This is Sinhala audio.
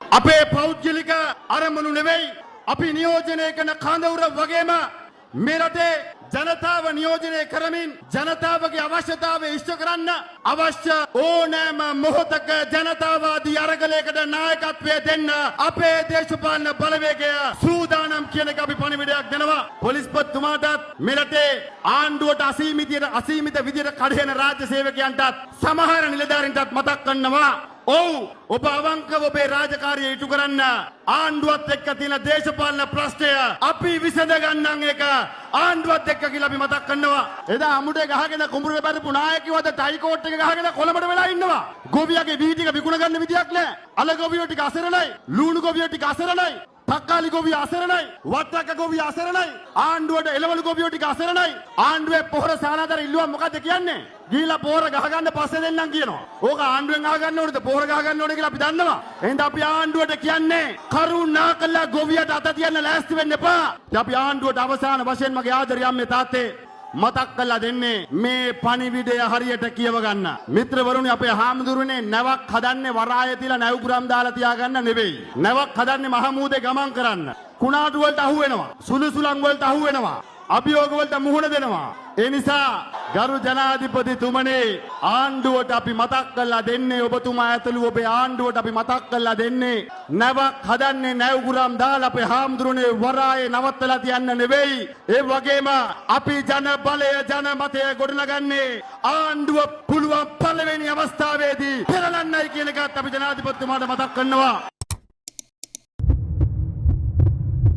අපේ පෞද්ගලික අරමුණු නෙවෙයි අපි නියෝජනය කරන කඳවුර වගේම මේ රටේ ජනතාව නියෝජනය කරමින් ජනතාවගේ අවශ්‍යතාවය ඉෂ්ට කරන්න අවශ්‍ය ඕනෑම මොහොතක ජනතාවාදී අරගලයකට නායකත්වය දෙන්න අපේ දේශපාලන බලවේගය සූදානම් කියන එක අපි පණිවිඩයක් දෙනවා. පොලිස්පතිතුමාටත් මේ රටේ ආණ්ඩුවට අසීමිත විදියට කඩේන රාජ්‍ය සේවකයන්ටත් සමහර නිලධාරීන්ටත් මතක් කරනවා. ඔබ අවංකව ඔබේ රාජකාරිය ඉටු කරන්න ආණ්ඩුවත් එක්ක තියෙන දේශපාලන ප්‍රශ්නය අපි විසඳ ගන්නම් එක ආණ්ඩුවත් එක්ක කියලා අපි මතක් කරනවා. එදා අමුඩේ ගහගෙන කුඹුරේ බැරපු නායකයවද ටයි කෝට් එක ගහගෙන කොළඹට වෙලා ඉන්නවා. ගොවියගේ වී ටික විකුණ ගන්න විදියක් නැහැ. අල ගොවියෝ ටික අසරණයි. ලුණු ගොවියෝ ටික අසරණයි. තක්කාලි ගොවිය අසරණයි. වට්ටක්ක ගොවිය අසරණයි. ආණ්ඩුවට එළවලු ගොවියෝ ටික අසරණයි. ආණ්ඩුවේ පොහොර සානාතර ඉල්ලුවා මොකද්ද කියන්නේ? ගිහිලා පොහොර ගහ ගන්න පස්සේ දෙන්නම් කියනවා. ඕක ආණ්ඩුවෙන් අහ ගන්න ඕනේද පොහොර ගහ ගන්න ඕනේ කියලා අපි දන්නවා. එහෙනම් අපි ආණ්ඩුවට කියන්නේ කරුණාකරලා ගොවියට අත තියන්න ලෑස්ති වෙන්න එපා. අපි ආණ්ඩුවට අවසාන වශයෙන් මගේ ආදරය අම්මේ තාත්තේ මතක් කරලා දෙන්නේ මේ පණිවිඩය හරියට කියව ගන්න. මිත්‍රවරුනි අපේ හාමුදුරනේ නැවක් හදන්නේ වරායේ තියලා නැවුගුරම් දාලා තියාගන්න නෙවෙයි. නැවක් හදන්නේ මහමූදේ ගමන් කරන්න. කුණාටු වලට අහු වෙනවා. සුළුසුලන් වලට අහු වෙනවා. අභියෝග වලට මුහුණ දෙනවා. ඒ නිසා ගරු ජනාධිපතිතුමනි ආණ්ඩුවට අපි මතක් කරලා දෙන්නේ ඔබතුමා ඇතුළු ඔබේ ආණ්ඩුවට අපි මතක් කරලා දෙන්නේ නැවක් හදන්නේ නැවුගුරම් දාලා අපේ හාමුදුරනේ වරායේ නවත්තලා තියන්න නෙවෙයි. ඒ වගේම අපි ජන බලය ජන මතය ගොඩනගන්නේ ආණ්ඩුව පුළුවන් පළවෙනි අවස්ථාවේදී පෙරලන්නයි කියන එකත් අපි ජනාධිපතිතුමාට මතක් කරනවා.